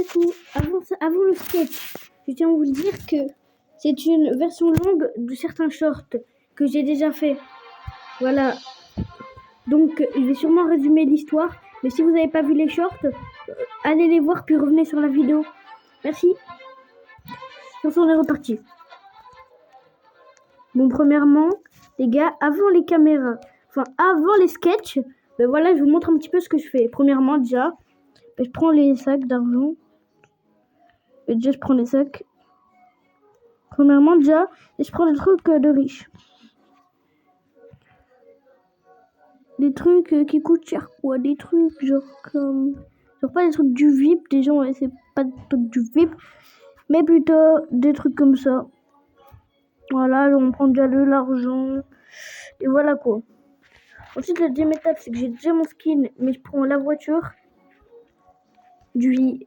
fait tout. Avant le sketch, je tiens à vous dire que c'est une version longue de certains shorts que j'ai déjà fait. Voilà. Donc, je vais sûrement résumer l'histoire. Mais si vous n'avez pas vu les shorts, allez les voir puis revenez sur la vidéo. Merci. Sur ce, on est reparti. Bon, premièrement, les gars, avant les caméras, enfin avant les sketchs, ben voilà, je vous montre un petit peu ce que je fais. Premièrement, déjà, ben, je prends les sacs d'argent. Et déjà, je prends les sacs. Premièrement, déjà, et je prends des trucs de riches. Des trucs qui coûtent cher, quoi. Des trucs genre comme... Genre pas des trucs du VIP, des gens, c'est pas des trucs du VIP, mais plutôt des trucs comme ça. Voilà, on prend déjà de l'argent. Et voilà quoi. Ensuite, la deuxième étape, c'est que j'ai déjà mon skin, mais je prends la voiture du...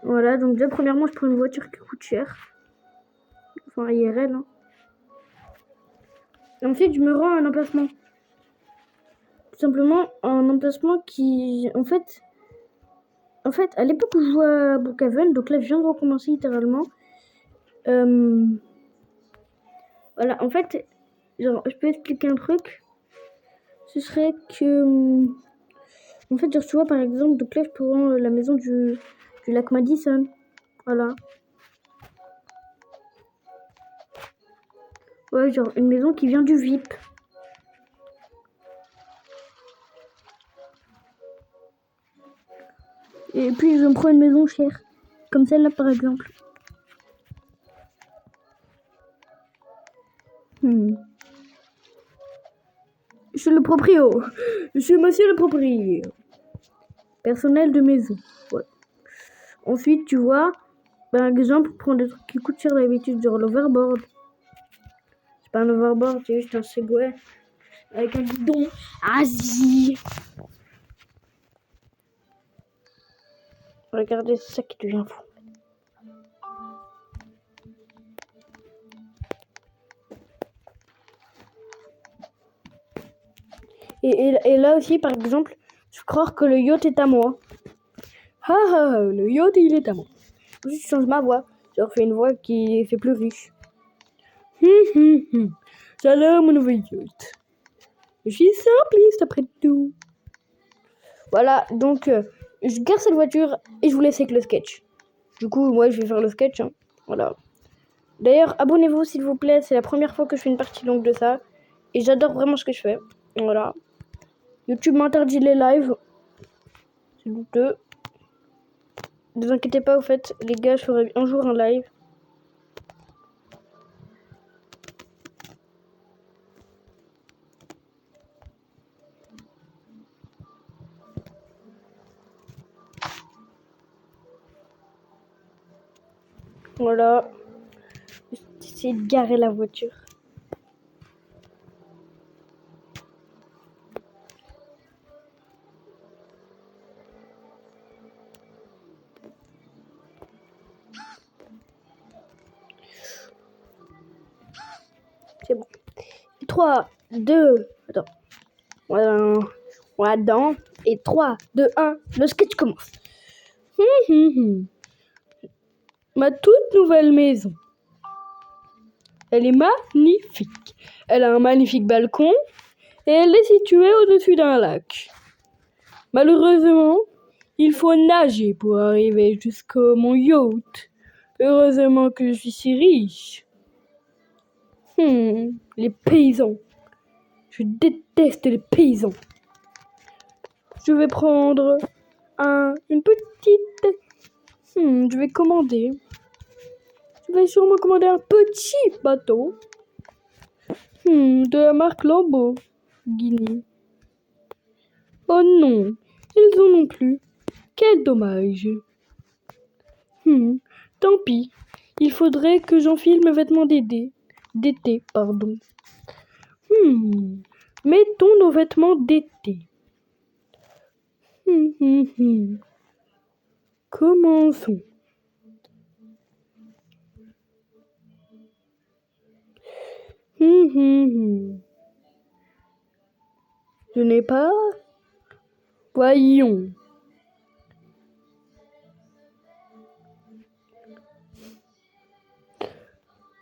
Voilà, donc déjà, premièrement, je prends une voiture qui coûte cher. Enfin, IRL, hein. Et ensuite, je me rends à un emplacement. Tout simplement, un emplacement qui... En fait, à l'époque où je jouais à Brookhaven, donc là, je viens de recommencer littéralement. Voilà, en fait, genre, je peux expliquer un truc. Ce serait que... En fait, genre, tu vois, par exemple, donc là, je prends la maison du lac Madison. Voilà. Ouais, genre, une maison qui vient du VIP. Et puis, je me prends une maison chère. Comme celle-là, par exemple. Je suis le proprio. Je suis monsieur le proprio. Personnel de maison. Ouais. Ensuite, tu vois, par exemple, prendre des trucs qui coûtent cher d'habitude, genre l'overboard. C'est pas un overboard, c'est juste un Segway avec un guidon. Asie. Regardez, c'est ça qui devient fou. Et là aussi, par exemple, je crois que le yacht est à moi. Le yacht, il est à moi. Ensuite, je change ma voix. Je refais une voix qui fait plus riche. Salut, mon nouveau yacht. Je suis simpliste après tout. Voilà, donc je garde cette voiture et je vous laisse avec le sketch. Du coup, moi, je vais faire le sketch. Hein. Voilà. D'ailleurs, abonnez-vous s'il vous plaît. C'est la première fois que je fais une partie longue de ça. Et j'adore vraiment ce que je fais. Voilà. YouTube m'interdit les lives. C'est douteux. Ne vous inquiétez pas, au fait, les gars, je ferai un jour un live. Voilà. J'essaie de garer la voiture. C'est bon. 3, 2, attends. Voilà, dedans. Et 3, 2, 1, le sketch commence. Ma toute nouvelle maison. Elle est magnifique. Elle a un magnifique balcon et elle est située au-dessus d'un lac. Malheureusement, il faut nager pour arriver jusqu'à mon yacht. Heureusement que je suis si riche. Les paysans. Je déteste les paysans. Je vais prendre une petite... je vais commander. Je vais sûrement commander un petit bateau. De la marque Lamborghini. Oh non, ils en ont plus. Quel dommage. Tant pis. Il faudrait que j'enfile mes vêtements d'été. Mettons nos vêtements d'été. Commençons. Je n'ai pas. Voyons.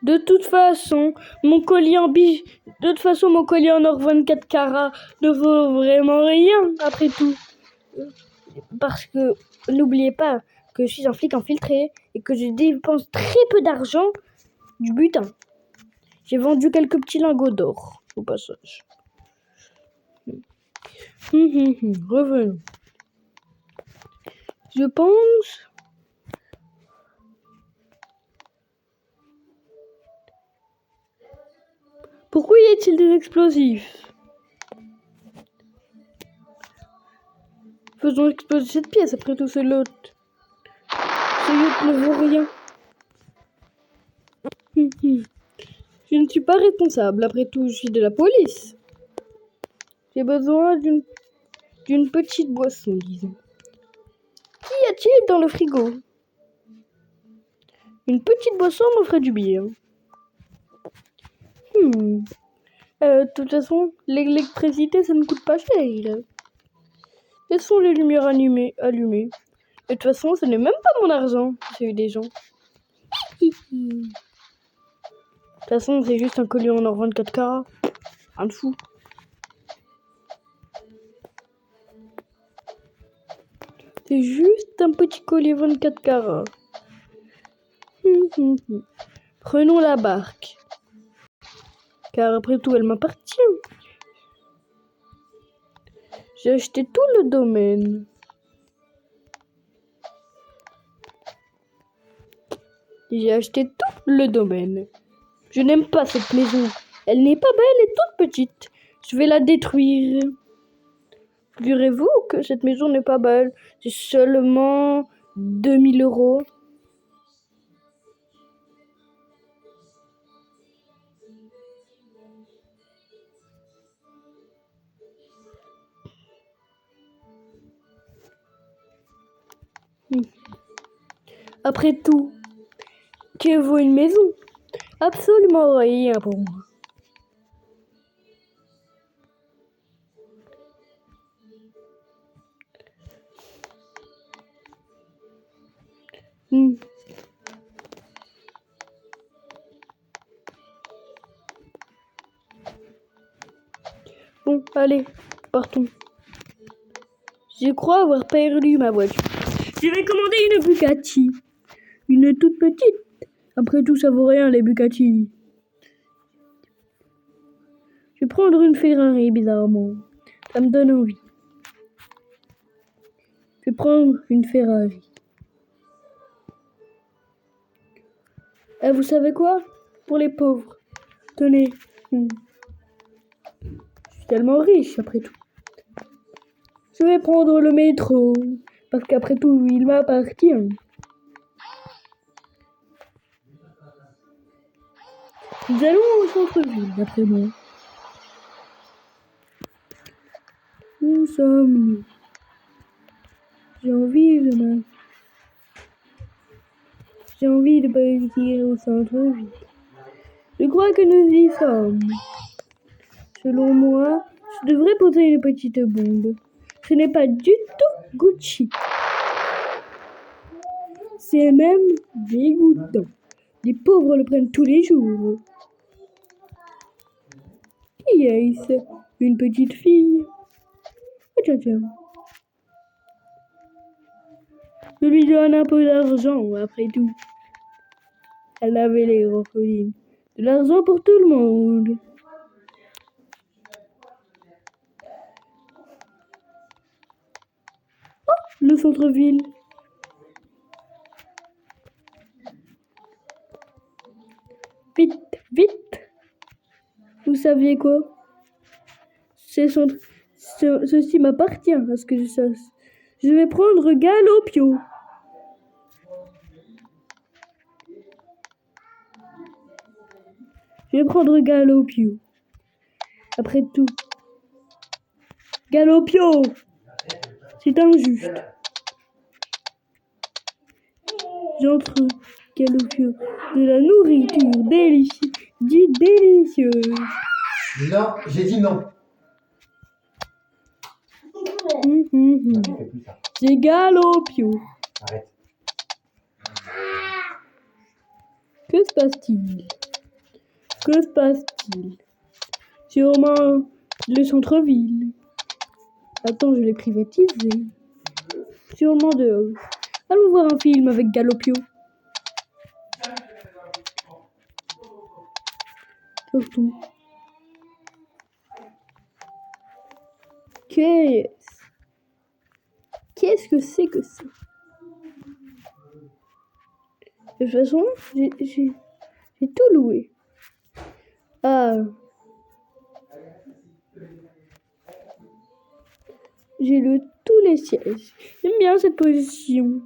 De toute façon, mon collier en or 24 carats ne vaut vraiment rien, après tout. Parce que, n'oubliez pas que je suis un flic infiltré et que je dépense très peu d'argent du butin. J'ai vendu quelques petits lingots d'or, au passage. Revenons. Je pense... Pourquoi y a-t-il des explosifs? Faisons exploser cette pièce, après tout, c'est l'autre. Ce yacht ne vaut rien. Je ne suis pas responsable, après tout, je suis de la police. J'ai besoin d'une petite boisson, disons. Qu'y a-t-il dans le frigo? Une petite boisson me ferait du bien. De toute façon, l'électricité, ça ne coûte pas cher. Laissons les lumières allumées. De toute façon, ce n'est même pas mon argent, c'est des gens. De toute façon, c'est juste un collier en or 24 carats. Rien de fou. C'est juste un petit collier 24 carats. Prenons la barque. Car après tout, elle m'appartient. J'ai acheté tout le domaine. J'ai acheté tout le domaine. Je n'aime pas cette maison. Elle n'est pas belle, elle est toute petite. Je vais la détruire. Figurez-vous que cette maison n'est pas belle. C'est seulement 2000 €. Après tout, que vaut une maison? Absolument rien pour moi. Bon, allez, partons. Je crois avoir perdu ma voiture. Je vais commander une Bugatti. Une toute petite. Après tout, ça vaut rien, les Bugatti. Je vais prendre une Ferrari, bizarrement. Ça me donne envie. Je vais prendre une Ferrari. Et vous savez quoi? Pour les pauvres. Tenez. Je suis tellement riche, après tout. Je vais prendre le métro. Parce qu'après tout, il m'appartient. Nous allons au centre-ville, d'après moi. Où sommes-nous? J'ai envie de partir au centre-ville. Je crois que nous y sommes. Selon moi, je devrais poser une petite bombe. Ce n'est pas du tout Gucci. C'est même dégoûtant. Les pauvres le prennent tous les jours. Qui est-ce? Une petite fille. Oh, tiens, tiens. Je lui donne un peu d'argent, après tout. Elle avait les orphelines. De l'argent pour tout le monde. Oh, le centre-ville. Vite, vite. Vous saviez quoi? Ceci m'appartient, parce que je vais prendre Galopio. Je vais prendre Galopio. Après tout. Galopio! C'est injuste. J'entre Galopio. De la nourriture délicieuse. Non, j'ai dit non. Fais plus ça. C'est Galopio. Arrête. Que se passe-t-il? Que se passe-t-il? Sûrement le centre-ville. Attends, je l'ai privatisé. Sûrement dehors. Allons voir un film avec Galopio. Surtout. Qu'est-ce que c'est que ça? De toute façon, j'ai tout loué. Ah. J'ai tous les sièges. J'aime bien cette position.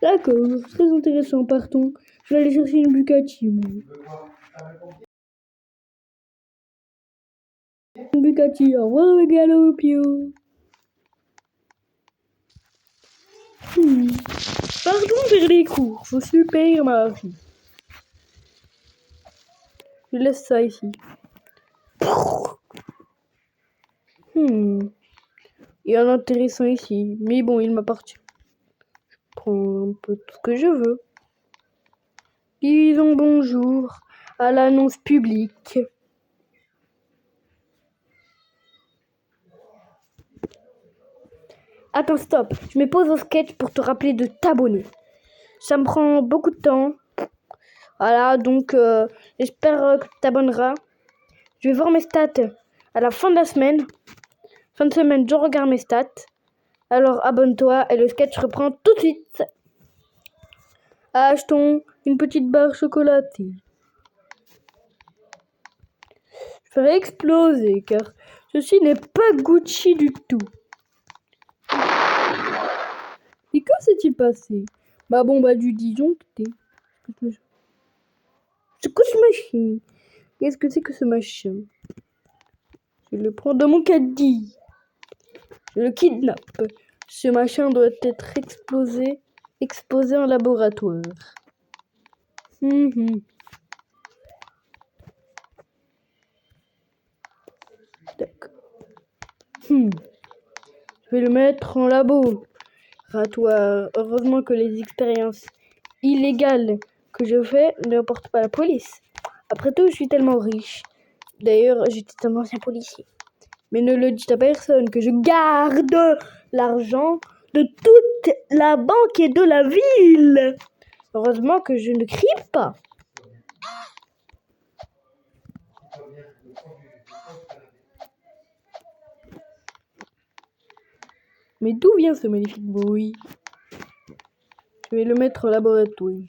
D'accord, très intéressant, partons. Je vais aller chercher une Bugatti, moi. Une Bugatti, au revoir le Galopio. Partons vers les courses au supermarché. Je laisse ça ici. Il y a un intéressant ici, mais bon, il m'appartient. Je prends un peu tout ce que je veux. Disons bonjour à l'annonce publique. Attends, stop. Je me pose au sketch pour te rappeler de t'abonner. Ça me prend beaucoup de temps. Voilà, donc j'espère que tu t'abonneras. Je vais voir mes stats à la fin de la semaine. Fin de semaine, je regarde mes stats. Alors abonne-toi et le sketch reprend tout de suite. Achetons une petite barre chocolatée. Je ferai exploser car ceci n'est pas Gucci du tout. Et quand s'est-il passé? Bah du disjoncté. C'est quoi ce machin? Qu'est-ce que c'est que ce machin? Je le prends dans mon caddie. Je le kidnappe. Ce machin doit être exposé en laboratoire. D'accord. Je vais le mettre en laboratoire. Heureusement que les expériences illégales que je fais ne portent pas la police. Après tout, je suis tellement riche. D'ailleurs, j'étais un ancien policier. Mais ne le dites à personne que je garde l'argent de toute la banque et de la ville. Heureusement que je ne crie pas. Mais d'où vient ce magnifique bruit? Je vais le mettre au laboratoire.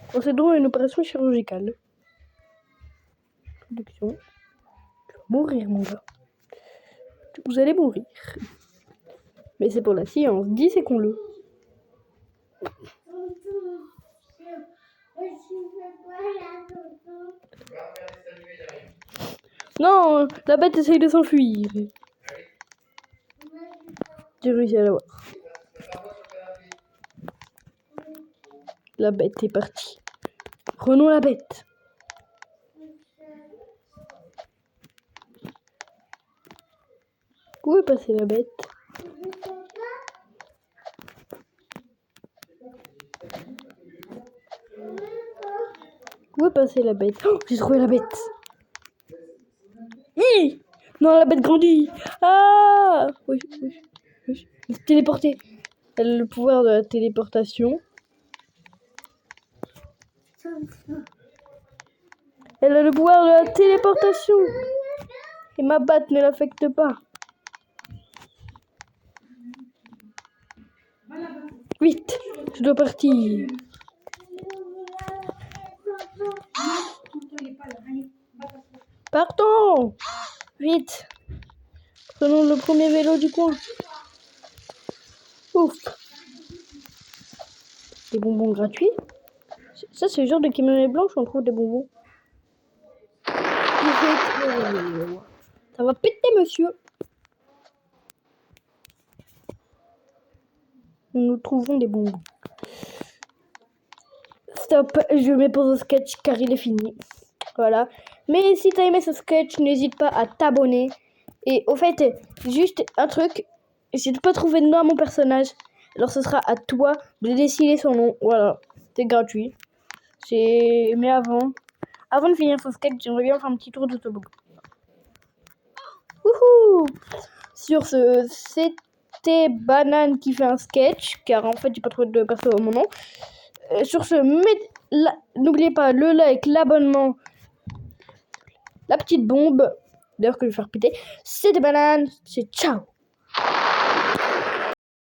Procédons à une opération chirurgicale. Production. Tu vas mourir, mon gars. Vous allez mourir. Mais c'est pour la science. Disséquons-le. Non, la bête essaye de s'enfuir. J'ai réussi à la voir. La bête est partie. Prenons la bête. Où est passée la bête? Où est passée la bête? Oh, j'ai trouvé la bête. Hi! Non, la bête grandit. Ah! Oui. Elle s'est téléportée. Elle a le pouvoir de la téléportation. Elle a le pouvoir de la téléportation. Et ma batte ne l'affecte pas. Vite, je dois partir. Partons! Vite. Prenons le premier vélo du coin. Ouf. Des bonbons gratuits. Ça, c'est le genre de camionnette blanche où on trouve des bonbons. Ça va péter, monsieur. nous trouvons des bonbons. Stop, je mets pause au sketch car il est fini. Voilà. Mais si t'as aimé ce sketch, n'hésite pas à t'abonner. Et au fait, juste un truc, si tu peux trouver le nom à mon personnage, alors ce sera à toi de décider son nom. Voilà, c'est gratuit. Mais avant de finir ce sketch, j'aimerais bien faire un petit tour de toboggan. Wouhou! Sur ce, c'était Banane qui fait un sketch, car en fait, j'ai pas trouvé de perso à mon nom. Sur ce, n'oubliez pas le like, l'abonnement, la petite bombe. D'ailleurs, que je vais faire péter. C'était Banane, c'est ciao!